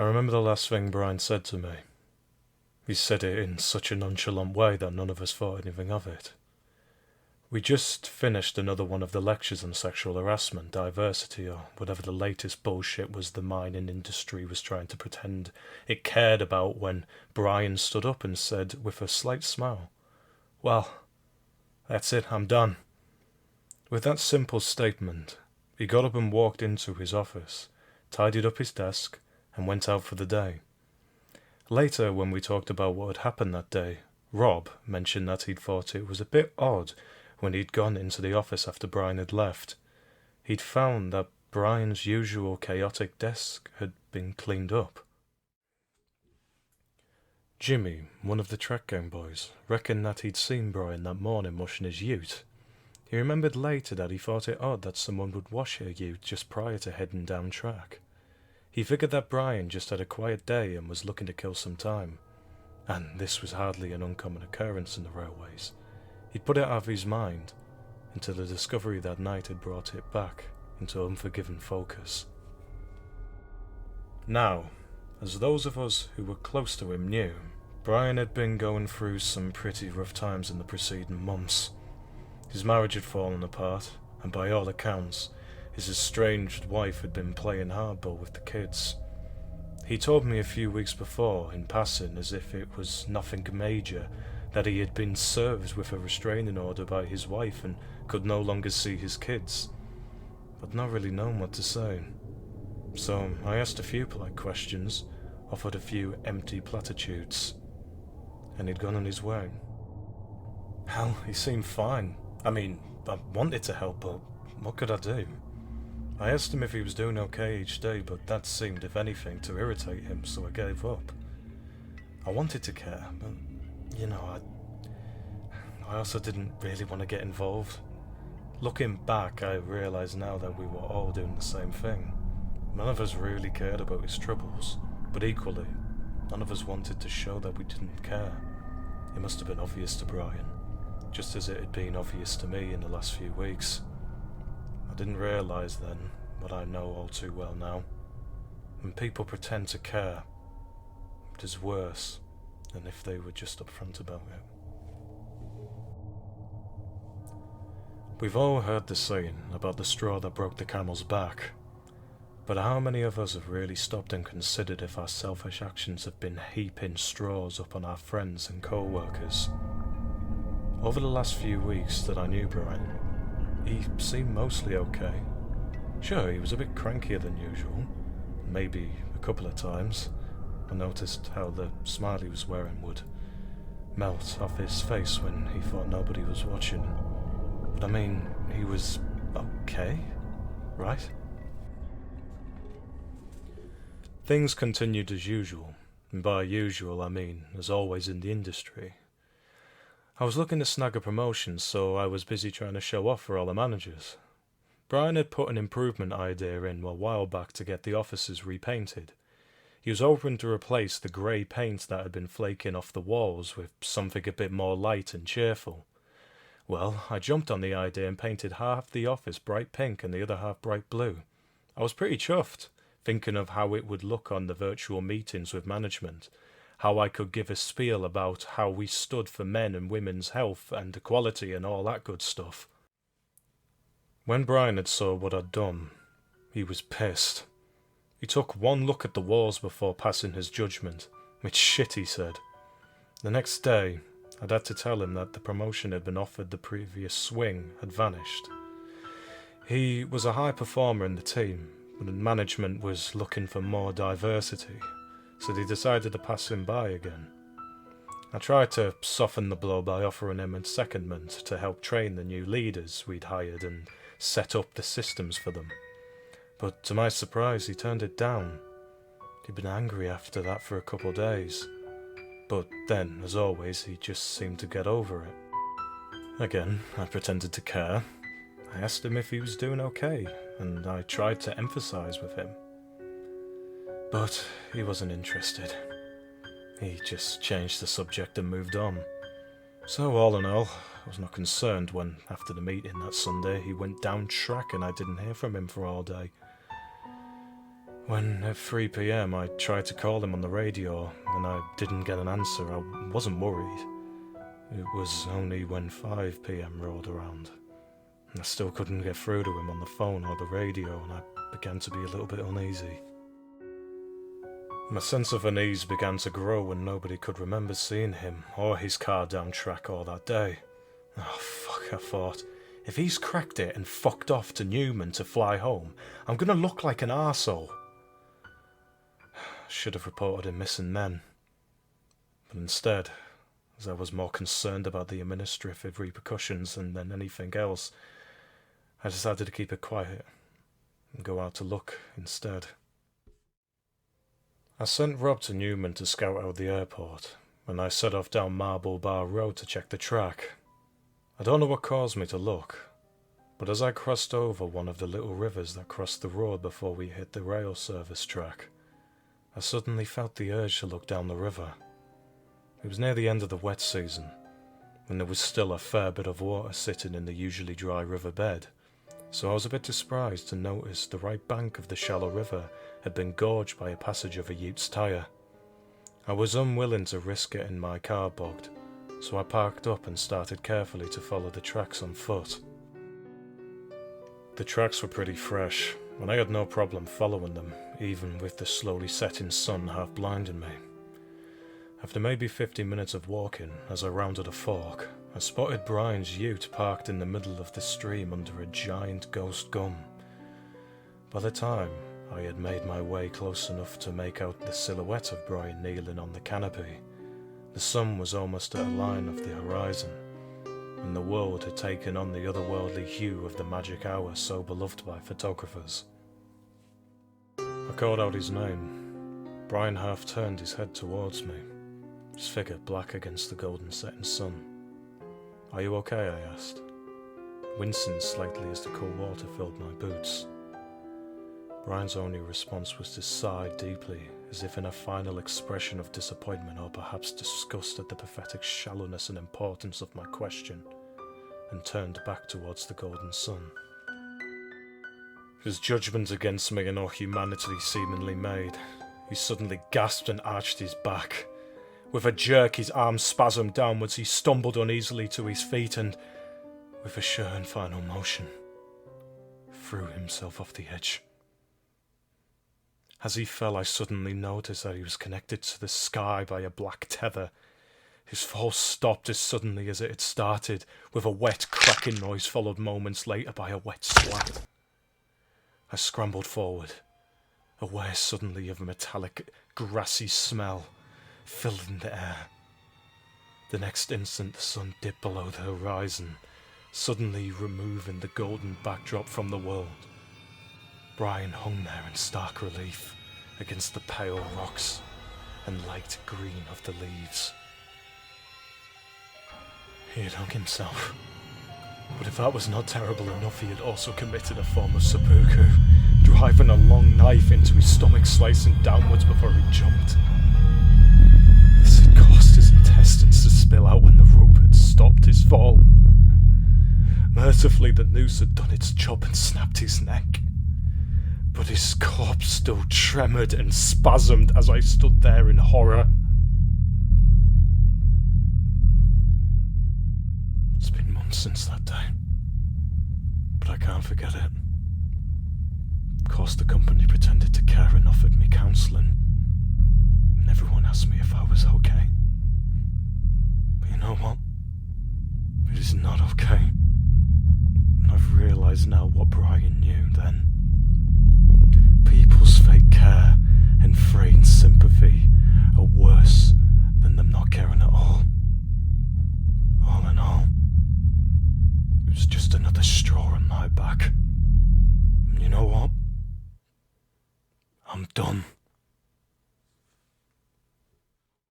I remember the last thing Brian said to me. He said it in such a nonchalant way that none of us thought anything of it. We just finished another one of the lectures on sexual harassment, diversity, or whatever the latest bullshit was the mining industry was trying to pretend it cared about when Brian stood up and said with a slight smile, "Well, that's it, I'm done." With that simple statement, he got up and walked into his office, tidied up his desk, and went out for the day. Later, when we talked about what had happened that day, Rob mentioned that he'd thought it was a bit odd when he'd gone into the office after Brian had left. He'd found that Brian's usual chaotic desk had been cleaned up. Jimmy, one of the track gang boys, reckoned that he'd seen Brian that morning washing his ute. He remembered later that he thought it odd that someone would wash a ute just prior to heading down track. He figured that Brian just had a quiet day and was looking to kill some time, and this was hardly an uncommon occurrence in the railways. He'd put it out of his mind until the discovery that night had brought it back into unforgiving focus. Now, as those of us who were close to him knew, Brian had been going through some pretty rough times in the preceding months. His marriage had fallen apart, and by all accounts, his estranged wife had been playing hardball with the kids. He told me a few weeks before, in passing, as if it was nothing major, that he had been served with a restraining order by his wife and could no longer see his kids. I'd not really known what to say. So I asked a few polite questions, offered a few empty platitudes, and he'd gone on his way. Hell, he seemed fine. I mean, I wanted to help, but what could I do? I asked him if he was doing okay each day, but that seemed, if anything, to irritate him, so I gave up. I wanted to care, but I also didn't really want to get involved. Looking back, I realise now that we were all doing the same thing. None of us really cared about his troubles, but equally, none of us wanted to show that we didn't care. It must have been obvious to Brian, just as it had been obvious to me in the last few weeks. I didn't realise then what I know all too well now. When people pretend to care, it is worse than if they were just upfront about it. We've all heard the saying about the straw that broke the camel's back, but how many of us have really stopped and considered if our selfish actions have been heaping straws up on our friends and co-workers? Over the last few weeks that I knew Brian, he seemed mostly okay. Sure, he was a bit crankier than usual, maybe a couple of times. I noticed how the smile he was wearing would melt off his face when he thought nobody was watching. But I mean, he was okay, right? Things continued as usual, and by usual I mean as always in the industry. I was looking to snag a promotion, so I was busy trying to show off for all the managers. Brian had put an improvement idea in a while back to get the offices repainted. He was hoping to replace the grey paint that had been flaking off the walls with something a bit more light and cheerful. Well, I jumped on the idea and painted half the office bright pink and the other half bright blue. I was pretty chuffed, thinking of how it would look on the virtual meetings with management, how I could give a spiel about how we stood for men and women's health and equality and all that good stuff. When Brian had saw what I'd done, he was pissed. He took one look at the walls before passing his judgment, which shit, he said. The next day, I'd had to tell him that the promotion had been offered the previous swing had vanished. He was a high performer in the team, but the management was looking for more diversity, so they decided to pass him by again. I tried to soften the blow by offering him a secondment to help train the new leaders we'd hired and set up the systems for them. But to my surprise, he turned it down. He'd been angry after that for a couple of days. But then, as always, he just seemed to get over it. Again, I pretended to care. I asked him if he was doing okay, and I tried to emphasize with him. But he wasn't interested. He just changed the subject and moved on. So all in all, I was not concerned when, after the meeting that Sunday, he went down track and I didn't hear from him for all day. When at 3 p.m. I tried to call him on the radio and I didn't get an answer, I wasn't worried. It was only when 5 p.m. rolled around. I still couldn't get through to him on the phone or the radio, and I began to be a little bit uneasy. My sense of unease began to grow when nobody could remember seeing him or his car down track all that day. Oh fuck, I thought. If he's cracked it and fucked off to Newman to fly home, I'm gonna look like an arsehole. Should have reported him missing then. But instead, as I was more concerned about the administrative repercussions than anything else, I decided to keep it quiet and go out to look instead. I sent Rob to Newman to scout out the airport, and I set off down Marble Bar Road to check the track. I don't know what caused me to look, but as I crossed over one of the little rivers that crossed the road before we hit the rail service track, I suddenly felt the urge to look down the river. It was near the end of the wet season, and there was still a fair bit of water sitting in the usually dry riverbed, so I was a bit surprised to notice the right bank of the shallow river had been gorged by a passage of a Utes tyre. I was unwilling to risk getting my car bogged, so I parked up and started carefully to follow the tracks on foot. The tracks were pretty fresh, and I had no problem following them, even with the slowly setting sun half blinding me. After maybe 50 minutes of walking, as I rounded a fork, I spotted Brian's ute parked in the middle of the stream under a giant ghost gum. By the time I had made my way close enough to make out the silhouette of Brian kneeling on the canopy, the sun was almost at a line of the horizon, and the world had taken on the otherworldly hue of the magic hour so beloved by photographers. I called out his name. Brian half turned his head towards me, his figure black against the golden setting sun. "Are you okay?" I asked, wincing slightly as the cool water filled my boots. Brian's only response was to sigh deeply, as if in a final expression of disappointment or perhaps disgust at the pathetic shallowness and importance of my question, and turned back towards the golden sun. His judgment against me and all humanity seemingly made, he suddenly gasped and arched his back. With a jerk, his arms spasmed downwards, he stumbled uneasily to his feet and, with a sure and final motion, threw himself off the edge. As he fell, I suddenly noticed that he was connected to the sky by a black tether. His fall stopped as suddenly as it had started, with a wet cracking noise followed moments later by a wet slap. I scrambled forward, aware suddenly of a metallic, grassy smell filling the air. The next instant the sun dipped below the horizon, suddenly removing the golden backdrop from the world. Brian hung there in stark relief against the pale rocks and light green of the leaves. He had hung himself. But if that was not terrible enough, he had also committed a form of seppuku, driving a long knife into his stomach, slicing downwards before he jumped. This had caused his intestines to spill out when the rope had stopped his fall. Mercifully, the noose had done its job and snapped his neck. But his corpse still tremored and spasmed as I stood there in horror. It's been months since that day, but I can't forget it. Of course, the company pretended to care and offered me counselling, and everyone asked me if I was okay. But you know what? It is not okay. And I've realised now what Brian knew then. People's fake care and fraying sympathy are worse than them not caring at all. All in all, it was just another straw on my back. And you know what? I'm done.